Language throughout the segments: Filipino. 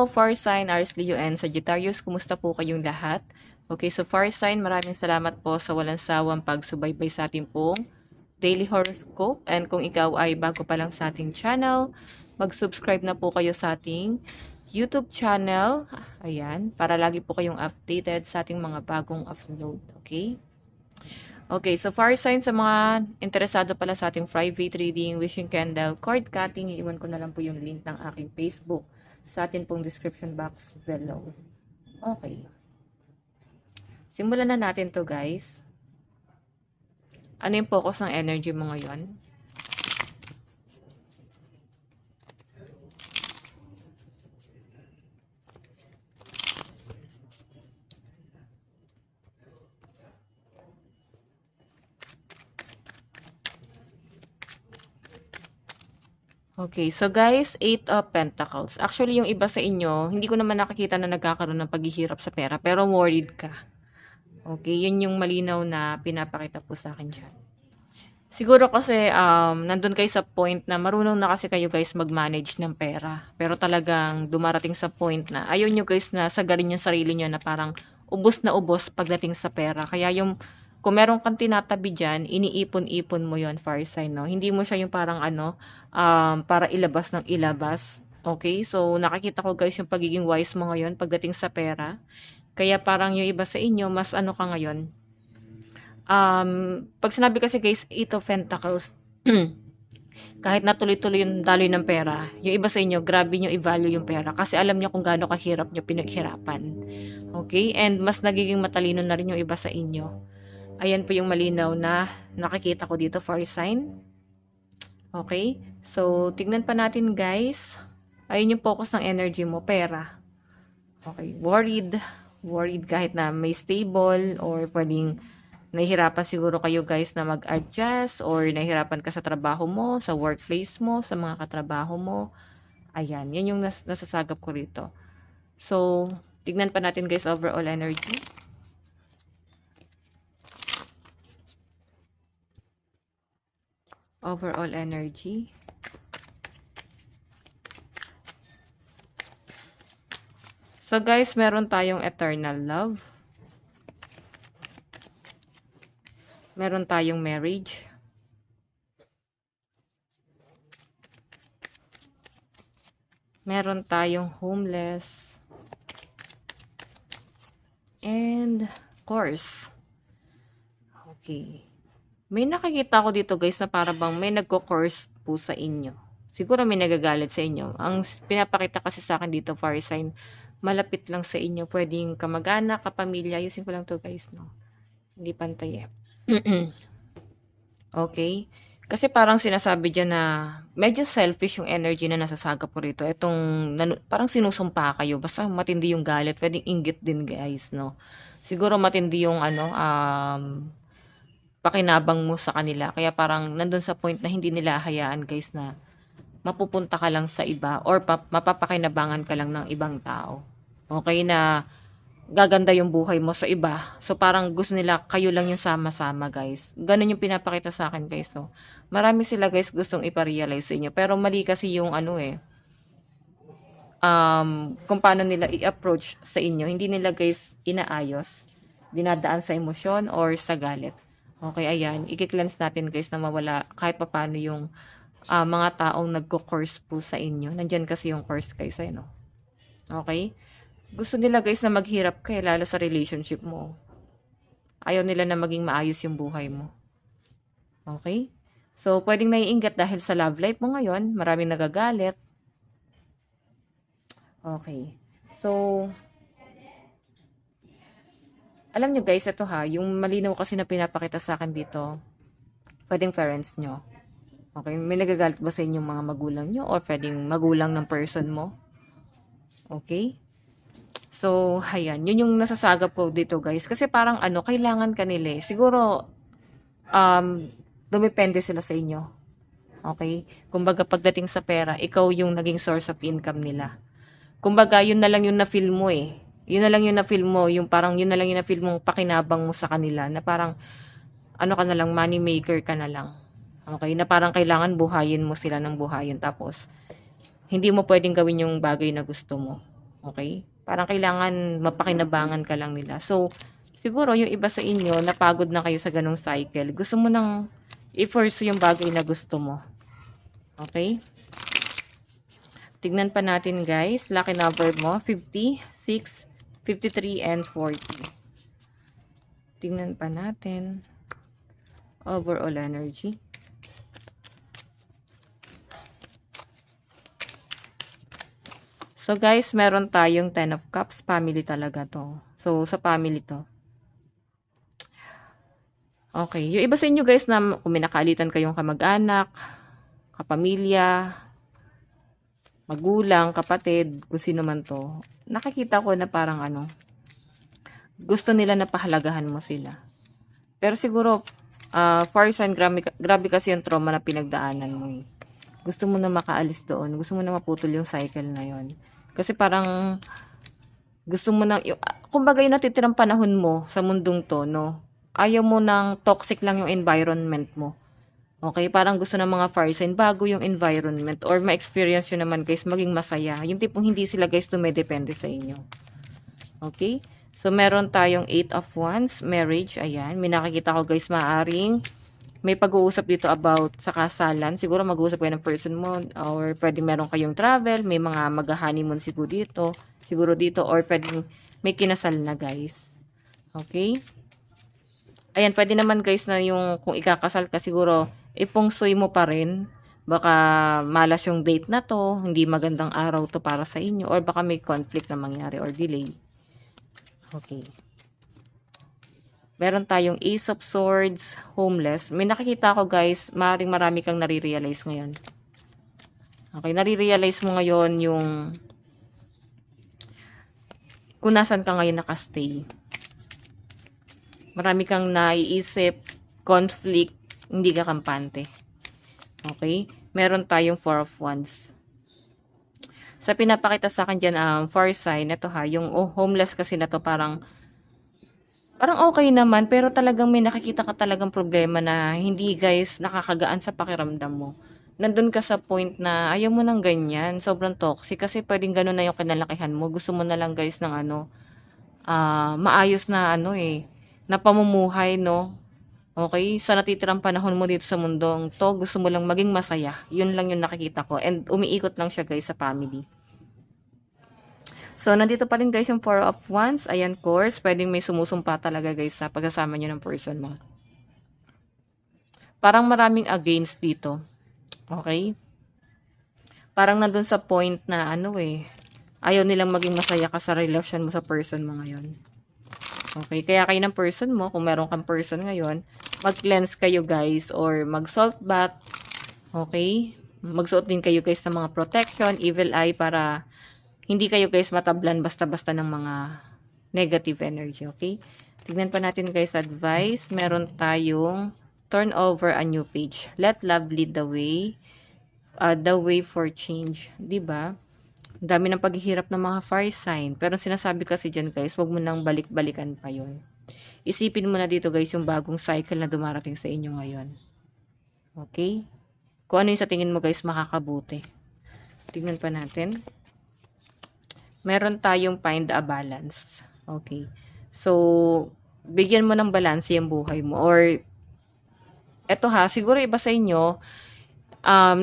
Fire Sign, Aries, Leo, and Sagittarius. Kumusta po kayong lahat? Okay, so Fire Sign, maraming salamat po sa walang sawang pagsubaybay sa ating pong daily horoscope. And kung ikaw ay bago pa lang sa ating channel, mag-subscribe na po kayo sa ating YouTube channel. Ayan, para lagi po kayong updated sa ating mga bagong upload. Okay? Okay, so fire sign sa mga interesado pala sa ating private reading, wishing candle, card cutting, iiwan ko na lang po yung link ng aking Facebook sa atin pong description box below. Okay. Simulan na natin to guys. Ano yung focus ng energy mo ngayon? Okay, so guys, 8 of Pentacles. Actually, yung iba sa inyo, hindi ko naman nakakita na nagkakaroon ng paghihirap sa pera, pero worried ka. Okay, yun yung malinaw na pinapakita po sa akin dyan. Siguro kasi, nandun kayo sa point na marunong na kasi kayo guys mag-manage ng pera. Pero talagang dumarating sa point na ayaw nyo guys na sagarin yung sarili nyo na parang ubos na ubos pagdating sa pera. Kaya yung kung meron kang tinatabi dyan, iniipon-ipon mo yon fire sign, no? Hindi mo siya yung parang para ilabas ng ilabas. Okay? So, nakikita ko guys yung pagiging wise mo ngayon pagdating sa pera. Kaya parang yung iba sa inyo, mas ano ka ngayon. Pag sinabi kasi guys, 8 of Pentacles, kahit natuloy-tuloy yung daloy ng pera, yung iba sa inyo, grabe nyo i-value yung pera kasi alam nyo kung gaano kahirap nyo pinaghirapan. Okay? And mas nagiging matalino na rin yung iba sa inyo. Ayan po yung malinaw na nakikita ko dito, fire sign. Okay? So, tignan pa natin guys. Ayun yung focus ng energy mo, pera. Okay, worried. Worried kahit na may stable or pwedeng nahihirapan siguro kayo guys na mag-adjust or nahihirapan ka sa trabaho mo, sa workplace mo, sa mga katrabaho mo. Ayan, yan yung nasasagap ko rito. So, tignan pa natin guys overall energy. Overall energy. So guys, meron tayong eternal love. Meron tayong marriage. Meron tayong homeless. And course. Okay. May nakikita ko dito guys na para bang may nagko-course po sa inyo. Siguro may nagagalit sa inyo. Ang pinapakita kasi sa akin dito, fire sign, malapit lang sa inyo. Pwedeng kamag-anak, kapamilya. Ayusin ko lang to guys, no? Hindi pantay eh. Okay? Kasi parang sinasabi dyan na medyo selfish yung energy na nasasagap ko rito. Itong, parang sinusumpa kayo. Basta matindi yung galit. Pwedeng inggit din guys, no? Siguro matindi yung pakinabang mo sa kanila. Kaya parang nandun sa point na hindi nila hayaan guys na mapupunta ka lang sa iba or mapapakinabangan ka lang ng ibang tao. Okay na gaganda yung buhay mo sa iba. So parang gusto nila kayo lang yung sama-sama guys. Ganun yung pinapakita sa akin guys. So marami sila guys gustong iparealize sa inyo. Pero mali kasi yung kung paano nila i-approach sa inyo. Hindi nila guys inaayos. Dinadaan sa emosyon or sa galit. Okay, ayan. I-cleanse natin guys na mawala kahit paano yung mga taong nagko-course po sa inyo. Nandyan kasi yung course guys. Ayun, no? Okay? Gusto nila guys na maghirap kayo lalo sa relationship mo. Ayaw nila na maging maayos yung buhay mo. Okay? So, pwedeng naiingat dahil sa love life mo ngayon. Maraming nagagalit. Okay. So, alam nyo guys, ito yung malinaw kasi na pinapakita sa akin dito, pwedeng parents nyo. Okay, may nagagalit ba sa inyong mga magulang nyo or pwedeng magulang ng person mo? Okay? So, ayan, yun yung nasasagap ko dito guys. Kasi parang kailangan ka nila eh. Siguro, dumepende sila sa inyo. Okay? Kumbaga pagdating sa pera, ikaw yung naging source of income nila. Kumbaga, yun na lang yung na-feel mo eh. Yun na lang yung na-feel mo, yung parang yun na lang yung na-feel mong pakinabang mo sa kanila, na parang, ka na lang, money maker ka na lang. Okay, na parang kailangan buhayin mo sila ng buhayin, tapos, hindi mo pwedeng gawin yung bagay na gusto mo. Okay? Parang kailangan mapakinabangan ka lang nila. So, siguro yung iba sa inyo, napagod na kayo sa ganong cycle. Gusto mo nang i-force yung bagay na gusto mo. Okay? Tignan pa natin guys. Lucky number mo, 50, 6, 53, and 40. Tignan pa natin. Overall energy. So guys, meron tayong 10 of Cups. Family talaga to. So, sa family to. Okay. Yung iba sa inyo guys na kung minakalitan kayong kamag-anak, kapamilya, magulang, kapatid, kung sino man to, nakikita ko na parang gusto nila na pahalagahan mo sila. Pero siguro, far sign, grabe kasi yung trauma na pinagdaanan mo eh. Gusto mo na makaalis doon. Gusto mo na maputol yung cycle na yon. Kasi parang, gusto mo na, kumbaga yung natitirang panahon mo sa mundong to, no? Ayaw mo ng toxic lang yung environment mo. Okay, parang gusto ng mga fire sign bago yung environment or ma-experience yun naman guys maging masaya. Yung tipong hindi sila guys dumedepende sa inyo. Okay? So, meron tayong 8 of Wands, marriage, ayan. May nakikita ko guys maaring may pag-uusap dito about sa kasalan. Siguro mag-uusap kayo ng person mo or pwedeng meron kayong travel, may mga mag-honeymoon siguro dito or pwedeng may kinasal na guys. Okay? Ayan, pwede naman guys na yung kung ikakasal ka siguro, ipungsoy mo pa rin. Baka malas yung date na to, hindi magandang araw to para sa inyo, or baka may conflict na mangyari or delay. Okay. Meron tayong Ace of Swords, homeless. May nakikita ko guys, maaaring marami kang nare-realize ngayon. Okay, nare-realize mo ngayon yung kung nasan ka ngayon nakastay. Marami kang naiisip, conflict, hindi ka kampante. Okay? Meron tayong 4 of Wands. Sa pinapakita sa akin dyan, far sign, ito ha, yung homeless kasi na to parang okay naman, pero talagang may nakikita ka talagang problema na hindi guys nakakagaan sa pakiramdam mo. Nandun ka sa point na ayaw mo ng ganyan, sobrang toxic kasi pwedeng ganun na yung kinalakihan mo. Gusto mo na lang guys ng maayos na na pamumuhay, no? Okay? Sa natitirang panahon mo dito sa mundong to, gusto mo lang maging masaya. Yun lang yung nakikita ko. And umiikot lang siya guys sa family. So, nandito pa rin guys yung 4 of Wands. Ayan, course. Pwedeng may sumusumpa talaga guys sa pagsasama nyo ng person mo. Parang maraming against dito. Okay? Parang nandun sa point na ayaw nilang maging masaya ka sa relasyon mo sa person mo ngayon. Okay? Kaya kayo ng person mo, kung meron kang person ngayon, mag-cleanse kayo guys or mag-salt bath. Okay? Magsuot din kayo guys ng mga protection, evil eye para hindi kayo guys matablan basta-basta ng mga negative energy. Okay? Tignan pa natin guys advice. Meron tayong turn over a new page. Let love lead the way. The way for change. Diba? Dami ng paghihirap ng mga fire sign. Pero sinasabi kasi dyan guys, wag mo nang balik-balikan pa yon. Isipin mo na dito guys yung bagong cycle na dumarating sa inyo ngayon. Okay? Kung ano yung sa tingin mo guys makakabuti. Tingnan pa natin. Meron tayong find a balance. Okay? So, bigyan mo ng balance yung buhay mo. Or, eto ha, siguro iba sa inyo,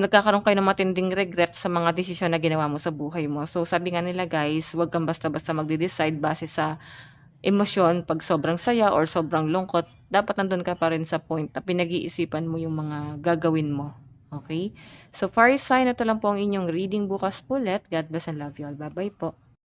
nagkakaroon kayo ng matinding regret sa mga desisyon na ginawa mo sa buhay mo. So, sabi nga nila guys, huwag kang basta-basta magde-decide base sa emosyon. Pag sobrang saya or sobrang lungkot, dapat nandun ka pa rin sa point na pinag-iisipan mo yung mga gagawin mo. Okay? So, fire sign, ito lang po ang inyong reading bukas ulit. God bless and love you all. Bye-bye po.